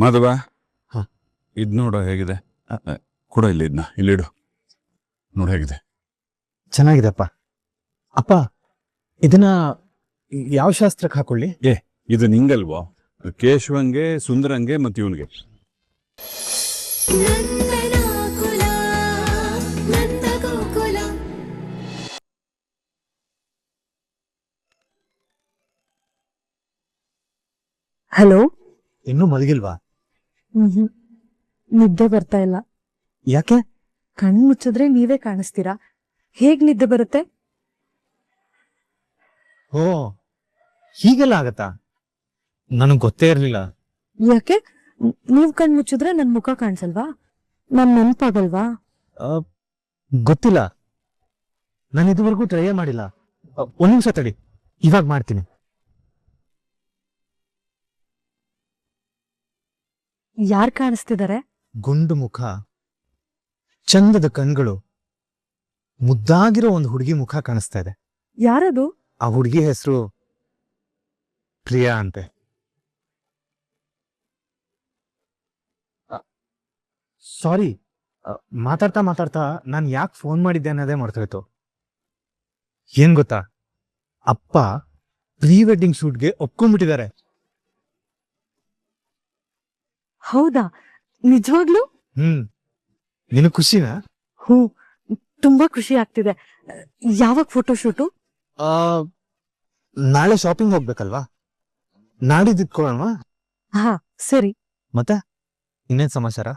ಮಾಧವ, ಹ. ಇದ್ ನೋಡು ಹೇಗಿದೆ. ಕೂಡ ಇಲ್ಲಿ ಇದನ್ನ ಇಲ್ಲಿಡು. ನೋಡು ಹೇಗಿದೆ. ಚೆನ್ನಾಗಿದೆ ಅಪ್ಪ. ಅಪ್ಪ, ಇದನ್ನ ಯಾವ ಶಾಸ್ತ್ರಕ್ಕೆ ಹಾಕೊಳ್ಳಿ? ಇದು ನಿಂಗಲ್ವೋ? ಕೇಶವಂಗೆ, ಸುಂದರಂಗೆ ಮತ್ತು ಇವನ್ಗೆ. ಹಲೋ. ಇನ್ನೂ ಮಲಗಿಲ್ವಾ? ನಿದ್ದೆ ಬರ್ತಾ ಇಲ್ಲ. ಯಾಕೆ? ಕಣ್ಣು ಮುಚ್ಚಿದ್ರೆ ನೀವೇ ಕಾಣಿಸ್ತೀರಾ, ಹೇಗ್ ನಿದ್ದೆ ಬರುತ್ತೆ? ಓ, ಹೀಗೆಲ್ಲ ಆಗತ್ತಾ? ನನಗ್ ಗೊತ್ತೇ ಇರ್ಲಿಲ್ಲ. ಯಾಕೆ? ನೀವ್ ಕಣ್ಣು ಮುಚ್ಚಿದ್ರೆ ನನ್ ಮುಖ ಕಾಣಿಸಲ್ವಾ? ನನ್ ನೆನ್ಪಾಗಲ್ವಾ? ಗೊತ್ತಿಲ್ಲ, ನಾನು ಇದುವರೆಗೂ ಟ್ರೈ ಮಾಡಿಲ್ಲ. ಒಂದ್ ನಿಮಿಷ ತಡಿ, ಇವಾಗ ಮಾಡ್ತೀನಿ. ಯಾರ್ ಕಾಣಿಸ್ತಿದಾರೆ? ಗುಂಡು ಮುಖ, ಚಂದದ ಕಣ್ಗಳು, ಮುದ್ದಾಗಿರೋ ಒಂದು ಹುಡುಗಿ ಮುಖ ಕಾಣಿಸ್ತಾ ಇದೆ. ಯಾರದು? ಆ ಹುಡುಗಿ ಹೆಸರು ಪ್ರಿಯಾ ಅಂತೆ. ಸಾರಿ, ಮಾತಾಡ್ತಾ ಮಾತಾಡ್ತಾ ನಾನು ಯಾಕೆ ಫೋನ್ ಮಾಡಿದ್ದೆ ಅನ್ನೋದೇ ಮರ್ತೋಯ್ತು. ಏನ್ ಗೊತ್ತಾ, ಅಪ್ಪ ಪ್ರೀ ವೆಡ್ಡಿಂಗ್ ಶೂಟ್ಗೆ ಒಪ್ಕೊಂಡ್ಬಿಟ್ಟಿದ್ದಾರೆ. ಹೌದಾ? ನಿಜವಾಗ್ಲು? ನಿನಗ್ ಖುಷಿನಾ? ಹ್ಞೂ, ತುಂಬಾ ಖುಷಿ ಆಗ್ತಿದೆ. ಯಾವಾಗ ಫೋಟೋಶೂಟು? ನಾಳೆ ಶಾಪಿಂಗ್ ಹೋಗ್ಬೇಕಲ್ವಾ, ನಾಡಿದ್ದು ಇಟ್ಕೊಳ್ಳೋಣವಾ? ಹಾ ಸರಿ. ಮತ್ತೆ ಇನ್ನೇನ್ ಸಮಾಚಾರ?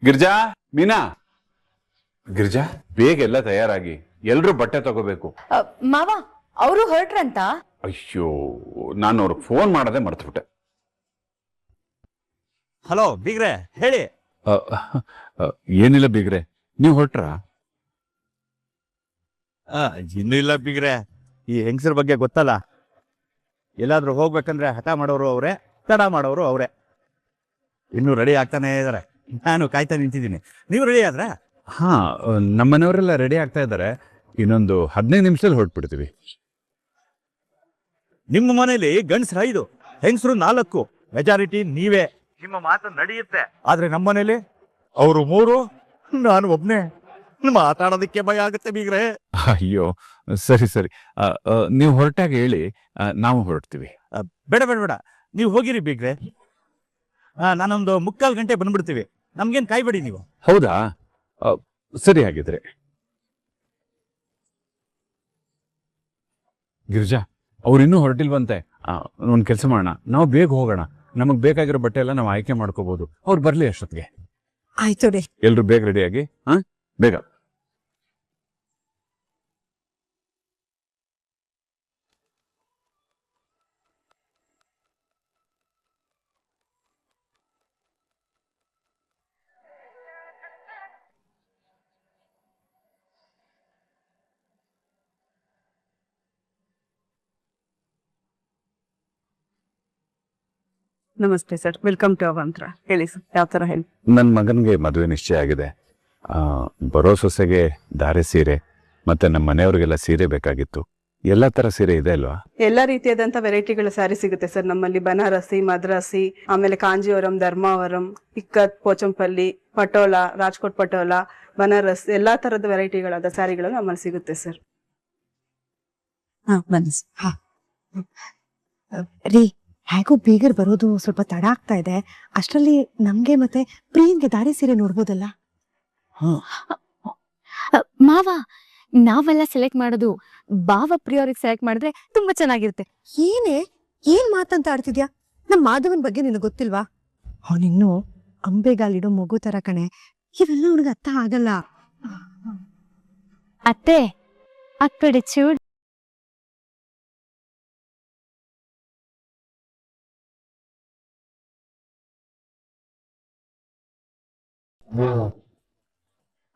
ಗಿರ್ಜಾ, ಮೀನಾ, ಗಿರ್ಜಾ, ಬೇಗ ಎಲ್ಲ ತಯಾರಾಗಿ, ಎಲ್ರೂ ಬಟ್ಟೆ ತಗೋಬೇಕು. ಮಾವ, ಅವರು ಹೊರಟ್ರಂತ? ಅಯ್ಯೋ, ನಾನು ಅವ್ರಿಗೆ ಫೋನ್ ಮಾಡದೆ ಮರ್ತ್ಬಿಟ್ಟೆ. ಹಲೋ ಬೀಗ್ರೆ, ಹೇಳಿ. ಏನಿಲ್ಲ ಬೀಗ್ರೆ, ನೀವು ಹೊರಟ್ರಾ? ಇನ್ನೂ ಇಲ್ಲ ಬೀಗ್ರೆ, ಈ ಹೆಂಗಸರ ಬಗ್ಗೆ ಗೊತ್ತಲ್ಲ, ಎಲ್ಲಾದ್ರೂ ಹೋಗ್ಬೇಕಂದ್ರೆ ಹಠ ಮಾಡೋರು ಅವರೇ, ತಡ ಮಾಡೋರು ಅವರೇ. ಇನ್ನೂ ರೆಡಿ ಆಗ್ತಾನೆ ಇದಾರೆ, ನಾನು ಕಾಯ್ತಾ ನಿಂತಿದ್ದೀನಿ. ನೀವು ರೆಡಿ ಆದ್ರೆ? ಹಾ, ನಮ್ಮನೆಯವರೆಲ್ಲ ರೆಡಿ ಆಗ್ತಾ ಇದ್ದಾರೆ. ಇನ್ನೊಂದು 15 ನಿಮಿಷದಲ್ಲಿ ಹೊರಟ್ಬಿಡ್ತೀವಿ. ನಿಮ್ಮ ಮನೇಲಿ ಗಂಡಸ್ರ 5, ಹೆಂಗಸರು 4, ಮೆಜಾರಿಟಿ ನೀವೇ. ನಿಮ್ಮ ಮಾತು ನಡೆಯುತ್ತೆ. ಆದ್ರೆ ನಮ್ಮ ಮನೇಲಿ ಅವರು 3, ನಾನು ಒಬ್ನೇ. ಮಾತಾಡೋದಕ್ಕೆ ಭಯ ಆಗುತ್ತೆ ಬೀಗ್ರೆ. ಅಯ್ಯೋ, ಸರಿ ಸರಿ, ನೀವು ಹೊರಟಾಗ ಹೇಳಿ, ನಾವು ಹೊರಡ್ತೀವಿ. ಬೇಡ ಬೇಡ ಬೇಡ, ನೀವು ಹೋಗಿರಿ ಬೀಗ್ರೆ. ನಾನೊಂದು 3/4 ಗಂಟೆ ಬಂದ್ಬಿಡ್ತೀವಿ. ನಮ್ಗೇನ್ ಕಾಯ್ಬೇಡಿ ನೀವು. ಹೌದಾ? ಸರಿ ಹಾಗಿದ್ರೆ. ಗಿರಿಜಾ, ಅವ್ರು ಇನ್ನೂ ಹೊರಟಿಲ್ವಂತೆ. ಒಂದು ಕೆಲಸ ಮಾಡೋಣ, ನಾವು ಬೇಗ ಹೋಗೋಣ. ನಮಗ್ ಬೇಕಾಗಿರೋ ಬಟ್ಟೆ ಎಲ್ಲ ನಾವು ಆಯ್ಕೆ ಮಾಡ್ಕೋಬಹುದು. ಅವ್ರು ಬರ್ಲಿ ಅಷ್ಟೊತ್ತಿಗೆ. ಆಯ್ತು ರೀ. ಎಲ್ರು ಬೇಗ ರೆಡಿಯಾಗಿ, ಬೇಗ. ನಮಸ್ತೆ ಸರ್, ವೆಲ್ಕಮ್ ಟು ಅವಂತ್ರ. ಹೇಳಿ ಸರ್, ಯಾವ ತರ ಹೇಳಿ? ನನ್ನ ಮಗನಿಗೆ ಮದುವೆ ನಿಶ್ಚಯ ಆಗಿದೆ. ಬರೋ ಸೊಸೆಗೆ ಧಾರೆ ಸೀರೆ ಮತ್ತೆ ನಮ್ಮ ಮನೆಯವ್ರಿಗೆಲ್ಲ ಸೀರೆ ಬೇಕಾಗಿತ್ತು. ಎಲ್ಲಾ ತರ ಸೀರೆ ಇದೆ ಅಲ್ವಾ? ಎಲ್ಲಾ ರೀತಿಯಾದಂತ ವೆರೈಟಿಗಳ ಸ್ಯಾರಿ ಸಿಗುತ್ತೆ ಸರ್ ನಮ್ಮಲ್ಲಿ. ಬನಾರಸಿ, ಮದ್ರಾಸಿ, ಆಮೇಲೆ ಕಾಂಜೀವರಂ, ಧರ್ಮಾವರಂ, ಇಕ್ಕತ್, ಪೋಚಂಪಲ್ಲಿ, ಪಟೋಲ, ರಾಜ್ಕೋಟ್ ಪಟೋಲ, ಬನಾರಸ್, ಎಲ್ಲಾ ತರದ ವೆರೈಟಿಗಳಾದ ಸ್ಯಾರಿಗಳು ನಮ್ಮಲ್ಲಿ ಸಿಗುತ್ತೆ ಸರ್. ರೀ, ಹೇಗೂ ಬೀಗರ್ ಬರೋದು ಸ್ವಲ್ಪ ತಡ ಆಗ್ತಾ ಇದೆ. ಅಷ್ಟರಲ್ಲಿ ನಮ್ಗೆ ಮತ್ತೆ ಪ್ರಿಯನ್ಗೆ ದಾರಿ ಸೀರೆ ನೋಡ್ಬೋದಲ್ಲ? ಮಾವ, ನಾವೆಲ್ಲ ಸೆಲೆಕ್ಟ್ ಮಾಡೋದು ಬಾವ ಪ್ರಿಯವ್ರಿಗೆ ಸೆಲೆಕ್ಟ್ ಮಾಡಿದ್ರೆ ತುಂಬಾ ಚೆನ್ನಾಗಿರುತ್ತೆ. ಏನ್ ಮಾತಂತ ಆಡ್ತಿದ್ಯಾ? ನಮ್ ಮಾಧವನ್ ಬಗ್ಗೆ ನಿನಗೆ ಗೊತ್ತಿಲ್ವಾ? ಅವನಿನ್ನು ಅಂಬೆಗಾಲಿಡೋ ಮಗು ತರ ಕಣೆ. ಇವೆಲ್ಲ ಅವನಿಗೆ ಅರ್ಥ ಆಗಲ್ಲ. ಅತ್ತೆ, ಆ ಕಡೆ ಚೂಡ್.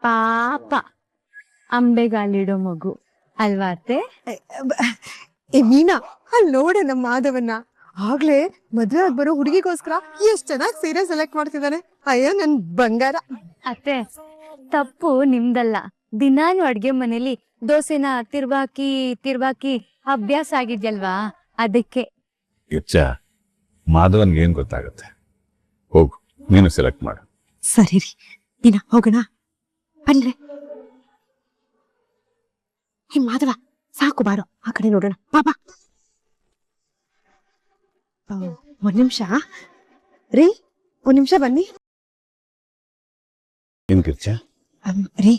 ಪಾಪ, ಅಂಬೆಗಾಲಿಡೋ ಮಗು ಅಲ್ವಾ ಅತ್ತೆ? ಮೀನಾ, ಅಲ್ಲಿ ನೋಡೆ ನಮ್ಮ ಮಾಧವನ್ನ. ಆಗ್ಲೇ ಮದ್ವೆ ಆಗ್ ಬರೋ ಹುಡುಗಿಗೋಸ್ಕರ ಎಷ್ಟ್ ಚೆನ್ನಾಗಿ ಸೀರೆ ಸೆಲೆಕ್ಟ್ ಮಾಡ್ತಿದ್ದಾನೆ. ಅಯ್ಯೋ ನನ್ ಬಂಗಾರ. ಅತ್ತೆ, ತಪ್ಪು ನಿಮ್ದಲ್ಲ, ದಿನಾನು ಅಡ್ಗೆ ಮನೇಲಿ ದೋಸೆನ ತಿರ್ವಾಕಿ ತಿರ್ವಾಕಿ ಅಭ್ಯಾಸ ಆಗಿದ್ಯಲ್ವಾ ಅದಕ್ಕೆ. ಗಿರ್ಜಾ, ಮಾಧವನ್ಗೆ ಏನ್ ಗೊತ್ತಾಗತ್ತೆ? ಹೋಗು, ನೀನು ಸೆಲೆಕ್ಟ್ ಮಾಡು. ಸರಿ ರೀ, ನೀನ ಹೋಗೋಣ ಬನ್ರಿ. ಹೇ ಮಾಧವ, ಸಾಕು ಬಾರೋ, ಆ ಕಡೆ ನೋಡೋಣ. ಬಾಬಾ ಒಂದ್ ನಿಮಿಷ ರೀ, ಒಂದ್ ನಿಮಿಷ ಬನ್ನಿ. ಏನ್ ಗಿರ್ಜಾ? ರೀ,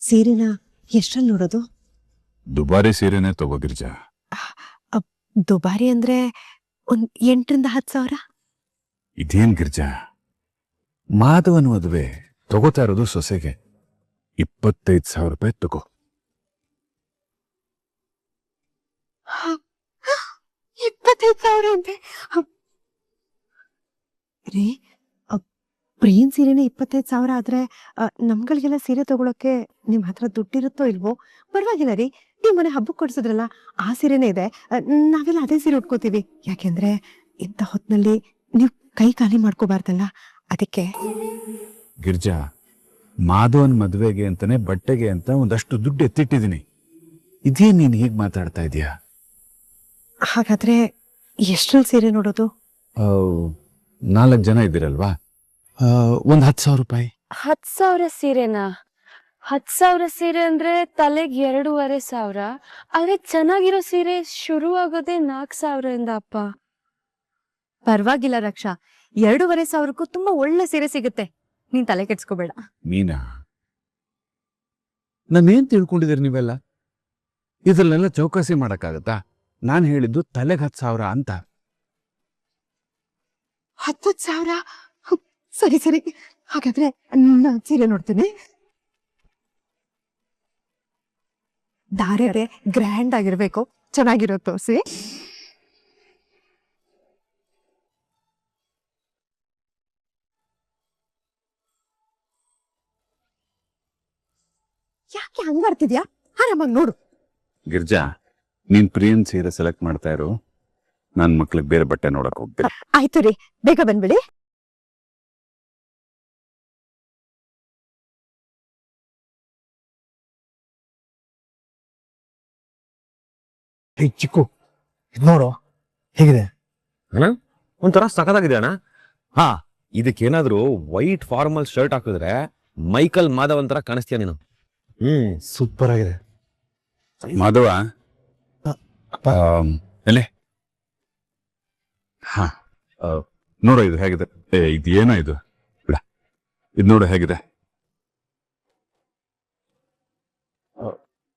ಸೀರೆನ ಎಷ್ಟ್ರಲ್ಲಿ ನೋಡೋದು? ದುಬಾರಿ ಸೀರೆನೆ ತಗೋ ಗಿರ್ಜಾ. ದುಬಾರಿ ಅಂದ್ರೆ ಒಂದ್ 8,000 to 10,000. ಇದೇನ್ ಗಿರ್ಜಾ, ಮಾಧವನ್ ಮದುವೆ ತಗೋತಾ ಇರೋದು ಸೊಸೆಗೆ 25,000 ರೂಪಾಯಿ ತಗೋ. 25,000 ಅಂತೆ ರೀ. ಪ್ರಿಯನ್ ಸೀರೆನೆ 25,000 ಆದ್ರೆ ನಮ್ಗಳಿಗೆಲ್ಲ ಸೀರೆ ತಗೊಳಕ್ಕೆ ನಿಮ್ ಹತ್ರ ದುಡ್ಡಿರುತ್ತೋ ಇಲ್ವೋ? ಪರವಾಗಿಲ್ಲ ರೀ, ನೀವ್ ಮನೆ ಹಬ್ಬಕ್ಕೆ ಕೊಡ್ಸಿದ್ರಲ್ಲ ಆ ಸೀರೆನೇ ಇದೆ, ನಾವೆಲ್ಲ ಅದೇ ಸೀರೆ ಉಟ್ಕೋತೀವಿ. ಯಾಕೆಂದ್ರೆ ಇಂಥ ಹೊತ್ನಲ್ಲಿ ನೀವ್ ಕೈ ಖಾಲಿ ಮಾಡ್ಕೋಬಾರ್ದಲ್ಲ, ಅದಕ್ಕೆ. ಗಿರ್ಜಾ, ಮಾಧವನ್ ಮದುವೆಗೆ ಅಂತಾನೆ ಬಟ್ಟೆಗೆ ಅಂತ ಒಂದಷ್ಟು ದುಡ್ಡು ಎತ್ತಿಟ್ಟಿದ್ದೀನಿ. ಇದೇ ನೀನ್ ಹೀಗ್ ಮಾತಾಡ್ತಾ ಇದೀಯಾ? ಹಾಗಾದ್ರೆ ಎಷ್ಟ್ರಲ್ಲಿ ಸೀರೆ ನೋಡೋದು? 4 ಜನ ಇದ್ದೀರಲ್ವಾ, ಒಂದ್ 10,000 ರೂಪಾಯಿ. 10,000 ಸೀರೆನಾ? 10,000 ಸೀರೆ ಅಂದ್ರೆ ತಲೆಗೆ 2,500. ಆದ್ರೆ ಚೆನ್ನಾಗಿರೋ ಸೀರೆ ಶುರು ಆಗೋದೇ 4,000 ಅಪ್ಪ. ಪರವಾಗಿಲ್ಲ ರಕ್ಷಾ, 2,500ಕ್ಕೂ ತುಂಬಾ ಒಳ್ಳೆ ಸೀರೆ ಸಿಗುತ್ತೆ, ನೀನ್ ತಲೆ ಕೆಡ್ಸ್ಕೋಬೇಡ. ಮೀನಾ, ನಾನೇನ್ ತಿಳ್ಕೊಂಡಿದ್ದೀರಿ ನೀವೆಲ್ಲ? ಇದ್ರಲ್ಲೆಲ್ಲ ಚೌಕಾಸಿ ಮಾಡಕ್ಕಾಗತ್ತಾ? ನಾನ್ ಹೇಳಿದ್ದು ತಲೆಗೆ 10,000 ಅಂತ. 10,000? ಸರಿ ಸರಿ, ಹಾಗಾದ್ರೆ ನಾನ್ ಸೀರೆ ನೋಡ್ತೀನಿ. ದಾರೆ ಗ್ರ್ಯಾಂಡ್ ಆಗಿರ್ಬೇಕು, ಚೆನ್ನಾಗಿರೋ ತೋರ್ಸಿ. ಯಾಕೆ ಹಂಗ ಮಾಡ್ತಿದ್ಯಾ? ಆರಾಮಾಗಿ ನೋಡು. ಗಿರ್ಜಾ, ನೀನ್ ಪ್ರಿಯನ್ ಸೀರೆ ಸೆಲೆಕ್ಟ್ ಮಾಡ್ತಾ ಇರು, ನನ್ ಮಕ್ಳಿಗೆ ಬೇರೆ ಬಟ್ಟೆ ನೋಡಕ್ ಹೋಗ್ತೀನಿ. ಆಯ್ತು ರೀ, ಬೇಗ ಬಂದ್ಬಿಡಿ. ಹೇ ಚಿಕ್ಕು, ಇದ್ ನೋಡು ಹೇಗಿದೆ. ಅಣ್ಣ ಒಂಥರ ಸಖತ್ತಾಗಿದೆ ಅಣ್ಣ. ಹಾ, ಇದಕ್ಕೇನಾದ್ರೂ ವೈಟ್ ಫಾರ್ಮಲ್ ಶರ್ಟ್ ಹಾಕಿದ್ರೆ ಮೈಕಲ್ ಮಾಧವ್ ಅಂತರ ಕಾಣಿಸ್ತೀಯ ನೀನು. ಸೂಪರ್ ಆಗಿದೆ. ಮಾಧವ, ಅಪ್ಪ. ಎಲೆ ಹಾ, ನೋಡು ಇದು ಹೇಗಿದೆ. ಇದು ಏನೋ ಇದು, ಬಿಡ, ಇದು ನೋಡು ಹೇಗಿದೆ.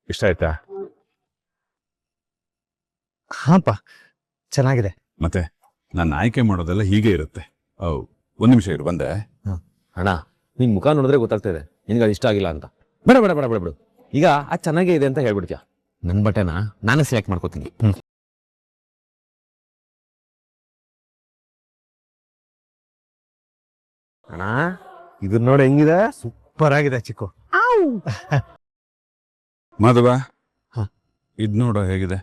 ಇಷ್ಟ ಆಯ್ತಾ? ಹಾಪ, ಚೆನ್ನಾಗಿದೆ. ಮತ್ತೆ ನಾನು ಆಯ್ಕೆ ಮಾಡೋದೆಲ್ಲ ಹೀಗೆ ಇರುತ್ತೆ. ಒಂದ್ ನಿಮಿಷ ಇರು, ಬಂದೆ. ಅಣ್ಣ ನಿನ್ ಮುಖ ನೋಡಿದ್ರೆ ಗೊತ್ತಾಗ್ತಾ ಇದೆ ನಿನ್ಗೆ ಅದು ಇಷ್ಟ ಆಗಿಲ್ಲ ಅಂತ. ಬೇಡ ಬೇಡ ಬೇಡ ಬೇಡ ಬಿಡು, ಈಗ ಅದು ಚೆನ್ನಾಗೇ ಇದೆ ಅಂತ ಹೇಳ್ಬಿಡ್ತೀಯ. ನನ್ನ ಬಟ್ಟೆನ ನಾನೇ ಸೆಲೆಕ್ಟ್ ಮಾಡ್ಕೋತೀನಿ. ಅಣ್ಣ ಇದನ್ನ ನೋಡಿ ಹೆಂಗಿದೆ, ಸೂಪರ್ ಆಗಿದೆ ಚಿಕ್ಕು. ಮಾಧವ, ಹಾ. ಇದ್ ನೋಡು ಹೇಗಿದೆ.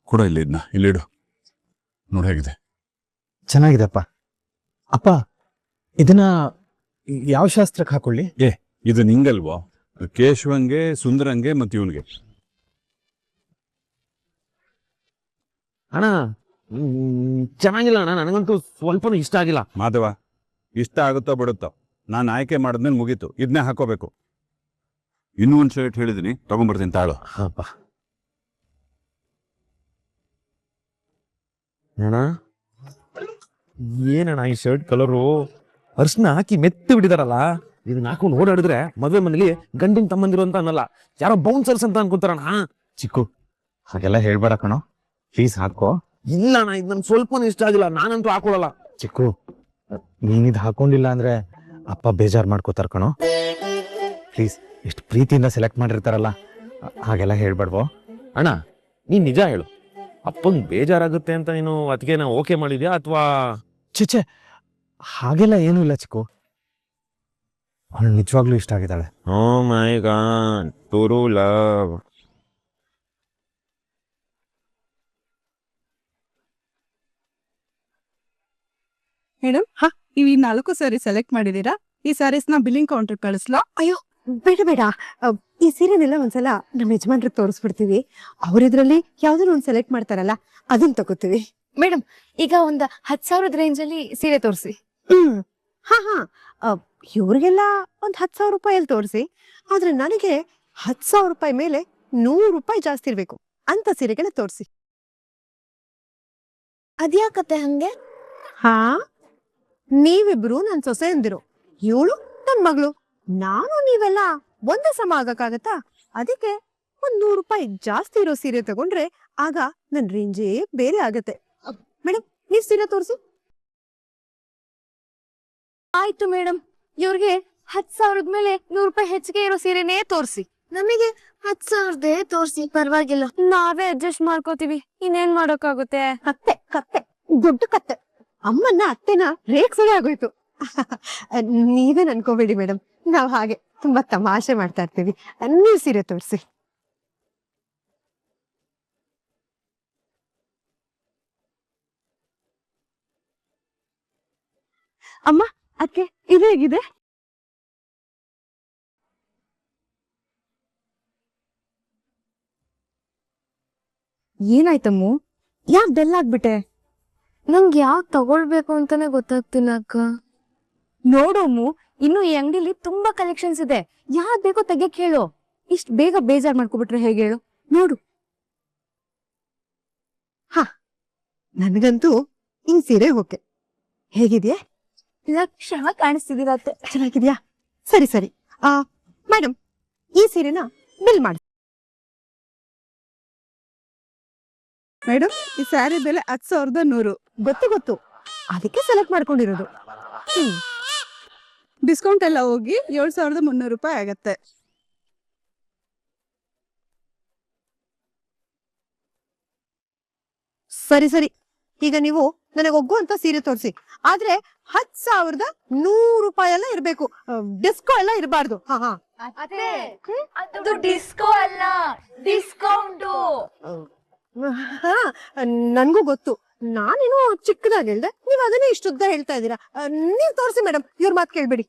ಕೊಡ ಇಲ್ಲಿ, ಇದನ್ನ ಇಲ್ಲಿಡು, ನೋಡು ಹೇಗಿದೆ. ಚೆನ್ನಾಗಿದೆ ಅಪ್ಪ. ಅಪ್ಪ, ಇದನ್ನ ಯಾವ ಶಾಸ್ತ್ರಕ್ಕೆ ಹಾಕೊಳ್ಳಿ? ಇದು ನಿಂಗಲ್ವೋ? ಕೇಶವಂಗೆ, ಸುಂದರಂಗೆ ಮತ್ತೆ ಇವನ್ಗೆ. ಅಣ್ಣ ಚೆನ್ನಾಗಿಲ್ಲ ಅಣ್ಣ, ನನಗಂತೂ ಸ್ವಲ್ಪನೂ ಇಷ್ಟ ಆಗಿಲ್ಲ. ಮಾಧವ, ಇಷ್ಟ ಆಗುತ್ತೋ ಬಿಡುತ್ತೋ, ನಾನು ಆಯ್ಕೆ ಮಾಡಿದ್ಮೇಲೆ ಮುಗೀತು, ಇದನ್ನೇ ಹಾಕೋಬೇಕು. ಇನ್ನೂ ಒಂದು ಶರ್ಟ್ ಹೇಳಿದೀನಿ, ತಗೊಂಡ್ಬರ್ತೀನಿ ತಾಳು. ಅಪ್ಪ ಅಣ್ಣ, ಏನಣ್ಣ ಈ ಶರ್ಟ್ ಕಲರು ಅರ್ಶನ ಹಾಕಿ ಮೆತ್ತು ಬಿಟ್ಟಿದಾರಲ್ಲ, ಇದನ್ನ ಹಾಕೊಂಡು ಓಡಾಡಿದ್ರೆ ಮದುವೆ ಮನೇಲಿ ಗಂಡಿನ ತಮ್ಮಂದಿರು ಅಂತ ಅನ್ನಲ್ಲ, ಯಾರೋ ಬೌನ್ಸರ್ಸ್ ಅಂತ ಅನ್ಕೊಂತಾರಣ್ಣ. ಚಿಕ್ಕು, ಹಾಗೆಲ್ಲ ಹೇಳ್ಬೇಡ ಕಣೋ, ಪ್ಲೀಸ್ ಹಾಕೋ. ಇಲ್ಲ ಅಣ್ಣ, ಇದು ನನ್ಗೆ ಸ್ವಲ್ಪನೂ ಇಷ್ಟ ಆಗಿಲ್ಲ, ನಾನಂತೂ ಹಾಕೊಳ್ಳಲ್ಲ. ಚಿಕ್ಕು, ನೀನಿದ್ ಹಾಕೊಂಡಿಲ್ಲ ಅಂದ್ರೆ ಅಪ್ಪ ಬೇಜಾರು ಮಾಡ್ಕೋತಾರ ಕಣೋ. ಪ್ಲೀಸ್, ಎಷ್ಟು ಪ್ರೀತಿಯಿಂದ ಸೆಲೆಕ್ಟ್ ಮಾಡಿರ್ತಾರಲ್ಲ, ಹಾಗೆಲ್ಲ ಹೇಳ್ಬೇಡ್ವೋ. ಅಣ್ಣ ನೀನ್ ನಿಜ ಹೇಳು, ಅಪ್ಪಂಗೆ ಬೇಜಾರಾಗುತ್ತೆ ಅಂತ ನೀನು ಅದಕ್ಕೆ ನಾ ಓಕೆ ಮಾಡಿದ್ಯಾ ಅಥವಾ? ಚಿಚೆ, ಹಾಗೆಲ್ಲ ಏನೂ ಇಲ್ಲ ಚಿಕ್ಕು, ಅವಳು ನಿಜವಾಗ್ಲೂ ಇಷ್ಟ ಆಗಿದ್ದಾಳೆ. ಓ ಮೈ ಗಾಡ್, ಟ್ರೂ ಲವ್. ಮೇಡಮ್, ನೀವು ಈ 4 ಸ್ಯಾರಿ ಸೆಲೆಕ್ಟ್ ಮಾಡಿದೀರಾ? ಈ ಸ್ಯಾರೀಸ್ ನ ಬಿಲ್ಲಿಂಗ್ ಕೌಂಟರ್ ಕಳಿಸ್ಲಾ? ಅಯ್ಯೋ ಬೇಡ ಬೇಡ, ಈ ಸೀರೆನೆಲ್ಲ ಒಂದ್ಸಲ ನಮ್ಮ ಯಜಮಾನ್ರಿಗೆ ತೋರಿಸ್ಬಿಡ್ತೀವಿ. ಅವ್ರಿದ್ರಲ್ಲಿ ಯಾವ್ದಾದ್ರು ಒಂದ್ ಸೆಲೆಕ್ಟ್ ಮಾಡ್ತಾರಲ್ಲ ಅದನ್ನ ತಗೋತೀವಿ. ಮೇಡಮ್, ಈಗ ಒಂದು 10,000 ರೇಂಜ್ ಅಲ್ಲಿ ಸೀರೆ ತೋರಿಸಿ. ಹಾ ಹಾ ಇವ್ರಿಗೆಲ್ಲ ಒಂದ್ 10,000 ರೂಪಾಯಲ್ಲಿ ತೋರಿಸಿ. ಆದ್ರೆ ನನಗೆ 10,000 ರೂಪಾಯಿ ಮೇಲೆ 100 ರೂಪಾಯಿ ಜಾಸ್ತಿ ಇರ್ಬೇಕು ಅಂತ ಸೀರೆಗಳ ತೋರಿಸಿ. ಅದ್ಯಾಕತ್ತೆ ಹಂಗೆ? ಹಾ, ನೀವಿಬ್ರು ನನ್ ಸೊಸೆ ಅಂದಿರು, ಇವಳು ನನ್ ಮಗಳು. ನಾನು ನೀವೆಲ್ಲ ಒಂದೇ ಸಮ ಆಗಕ್ಕಾಗತ್ತಾ? ಅದಕ್ಕೆ ಒಂದ್ 100 ರೂಪಾಯಿ ಜಾಸ್ತಿ ಇರೋ ಸೀರೆ ತಗೊಂಡ್ರೆ ಆಗ ನನ್ ರೇಂಜೇ ಬೇರೆ ಆಗತ್ತೆ. ಮೇಡಮ್, ನೀವ್ ಸೀರೆ ತೋರಿಸಿ. ಆಯ್ತು ಮೇಡಮ್, ಇವ್ರಿಗೆ 10,000 ಮೇಲೆ 100 ರೂಪಾಯಿ ಹೆಚ್ಚಿಗೆ ಇರೋ ಸೀರೆನೇ ತೋರಿಸಿ. ನಮಗೆ 10,000 ತೋರ್ಸಿ, ಪರವಾಗಿಲ್ಲ. ನಾವೇ ಅಡ್ಜಸ್ಟ್ ಮಾಡ್ಕೋತೀವಿ, ಇನ್ನೇನ್ ಮಾಡೋಕ್ಕಾಗುತ್ತೆ. ಕತ್ತೆ ಕತ್ತೆ ದೊಡ್ಡ ಕತ್ತೆ. ಅಮ್ಮನ್ನ ಅತ್ತೆನ ರೇಗ್ಸೋದೇ ಆಗೋಯ್ತು. ನೀವೇನ್ ಅನ್ಕೋಬೇಡಿ ಮೇಡಮ್, ನಾವ್ ಹಾಗೆ ತುಂಬಾ ತಮಾಷೆ ಮಾಡ್ತಾ ಇರ್ತೀವಿ. ನೀವ್ ಸೀರೆ ತೋರಿಸಿ. ಅಮ್ಮ, ಅದಕ್ಕೆ ಇದು ಹೇಗಿದೆ? ಏನಾಯ್ತಮ್ಮು? ಯಾಕೆ ಡಲ್ ಆಗ್ಬಿಟ್ಟೆ? ನಂಗೆ ಯಾಕೆ ತಗೊಳ್ಬೇಕು ಅಂತಾನೆ ಗೊತ್ತಾಗ್ತಿಲ್ಲ ಅಕ್ಕ. ನೋಡೋಮು, ಇನ್ನು ಈ ಅಂಗಡಿಲಿ ತುಂಬಾ ಕಲೆಕ್ಷನ್ಸ್ ಇದೆ, ಯಾವ್ದು ಬೇಕೋ ತೆಗಿಯಕ್ ಹೇಳು. ಇಷ್ಟ ಬೇಗ ಬೇಜಾರ್ ಮಾಡ್ಕೊಬಿಟ್ರೆ ಹೇಗೆ ಹೇಳು? ನೋಡು. ನನ್ಗಂತೂ ಈ ಸೀರೆ ಓಕೆ. ಹೇಗಿದ್ಯಾ? ಲಕ್ಷಣ ಕಾಣಿಸ್ತಿದ್ದೀರತ್ತೆ. ಚೆನ್ನಾಗಿದ್ಯಾ? ಸರಿ ಸರಿ. ಮೇಡಮ್, ಈ ಸೀರೆನ ಬಿಲ್ ಮಾಡಿ. ಮೇಡಮ್, ಈ ಸ್ಯಾರಿ ಬೆಲೆ 10,100. ಗೊತ್ತು ಗೊತ್ತು, ಅದಕ್ಕೆ ಸೆಲೆಕ್ಟ್ ಮಾಡ್ಕೊಂಡಿರೋದು. ಡಿಸ್ಕೌಂಟ್ ಎಲ್ಲ ಹೋಗಿ 7,300 ರೂಪಾಯಿ ಆಗತ್ತೆ. ಸರಿ ಸರಿ, ಈಗ ನೀವು ನನಗೆ ಒಗ್ಗುವಂತ ಸೀರೆ ತೋರಿಸಿ. ಆದ್ರೆ 10,100 ರೂಪಾಯಿ ಎಲ್ಲ ಇರ್ಬೇಕು, ಡಿಸ್ಕೋ ಎಲ್ಲ ಇರಬಾರ್ದು. ಹಾ ಹಾ, ಅದು ಡಿಸ್ಕೋ ಅಲ್ಲ, ಡಿಸ್ಕೌಂಟು. ನನ್ಗೂ ಗೊತ್ತು, ನಾನೇನೋ ಚಿಕ್ಕದಾಗಿ ಹೇಳ್ದೆ, ನೀವ್ ಅದನ್ನೇ ಇಷ್ಟುದ್ದ ಹೇಳ್ತಾ ಇದ್ದೀರಾ. ನೀವ್ ತೋರಿಸಿ ಮೇಡಮ್, ಇವ್ರ ಮಾತು ಕೇಳ್ಬೇಡಿ.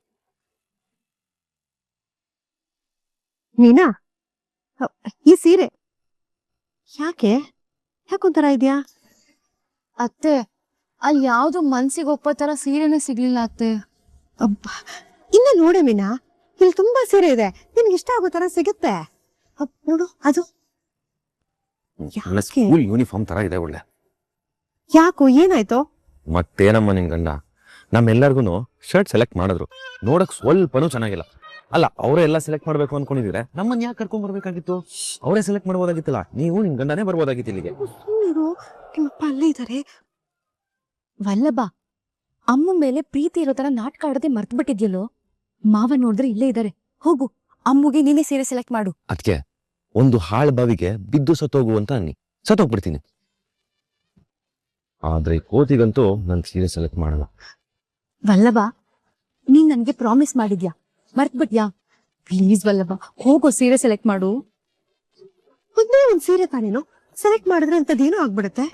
ಮೀನಾ, ಈ ಸೀರೆ ಯಾಕೊಂಥರ ಇದ್ಯಾ? ಅತ್ತೆ, ಅಲ್ಲಿ ಯಾವ್ದು ಮನ್ಸಿಗೆ ಒಪ್ಪೋ ತರ ಸೀರೆನೇ ಸಿಗ್ಲಿಲ್ಲ ಅತ್ತೆ. ಇನ್ನ ನೋಡೆ ಮೀನಾ, ಇಲ್ಲಿ ತುಂಬಾ ಸೀರೆ ಇದೆ, ನಿನ್ಗೆ ಇಷ್ಟ ಆಗೋ ತರ ಸಿಗುತ್ತೆ. ನೋಡು ಅದು. ಸ್ಕೂಲ್ ಯೂನಿಫಾರ್ಮ್ ತರ ಇದೆ ಒಳ್ಳೆ. ಯಾಕೋ, ಏನಾಯ್ತು? ಮತ್ತೇನಮ್ಮ ನಿನ್ ಗಂಡ ನಮ್ಮೆಲ್ಲರಿಗೂ ಶರ್ಟ್ ಸೆಲೆಕ್ಟ್ ಮಾಡಿದ್ರು, ನೋಡಕ್ ಸ್ವಲ್ಪನೂ ಚೆನ್ನಾಗಿಲ್ಲ. ಅಲ್ಲ, ಅವರೇ ಎಲ್ಲ ಸೆಲೆಕ್ಟ್ ಮಾಡ್ಬೇಕು ಅನ್ಕೊಂಡಿದ್ರೆ ನಮ್ಮನ್ನ ಯಾಕೆ ಕರ್ಕೊಂಡ್ ಬರ್ಬೇಕಾಗಿತ್ತು? ಅವರೇ ಸೆಲೆಕ್ಟ್ ಮಾಡ್ಬೋದಾಗಿತ್ತಲ್ಲ, ನೀವು ನಿನ್ ಗಂಡನೇ ಬರ್ಬೋದಾಗಿತ್ತು ಇಲ್ಲಿಗೆ. ನಿಮ್ಮಪ್ಪ ಅಲ್ಲೇ ಇದ್ದಾರೆ. ವಲ್ಲಭ, ಅಮ್ಮ ಮೇಲೆ ಪ್ರೀತಿ ಇರೋ ತರ ನಾಟಕ ಆಡದೆ ಮರ್ತು ಬಿಟ್ಟಿದ್ಯಲ್ಲೋ. ಮಾವ ನೋಡಿದ್ರೆ ಇಲ್ಲೇ ಇದ್ದಾರೆ, ಹೋಗು ಅಮ್ಮಗೆ ನೀನೇ ಸೀರೆ ಸೆಲೆಕ್ಟ್ ಮಾಡು. ಅದಕ್ಕೆ ಒಂದು ಹಾಳ್ ಬಾವಿಗೆ ಬಿದ್ದು ಸತ್ತೋಗು ಅಂತ ಅನ್ನಿ, ಸತ್ತೋಗ್ಬಿಡ್ತೀನಿ. ಆದ್ರೆ ಈ ಕೋತಿಗಂತೂ ನನ್ ಸೀರೆ ಸೆಲೆಕ್ಟ್ ಮಾಡಲ್ಲ. ವಲ್ಲಭ, ನೀನ್ ನನ್ಗೆ ಪ್ರಾಮಿಸ್ ಮಾಡಿದ್ಯಾ, ಮರ್ತ್ಬಿಟ್ಯಾ? ಪ್ಲೀಸ್ ವಲ್ಲಭ, ಹೋಗೋ ಸೀರೆ ಸೆಲೆಕ್ಟ್ ಮಾಡು. ಒಂದೇ ಒಂದ್ ಸೀರೆ ತಾನೇನು ಸೆಲೆಕ್ಟ್ ಮಾಡಿದ್ರೆ ಅಂತದೇನೋ ಆಗ್ಬಿಡುತ್ತೆ.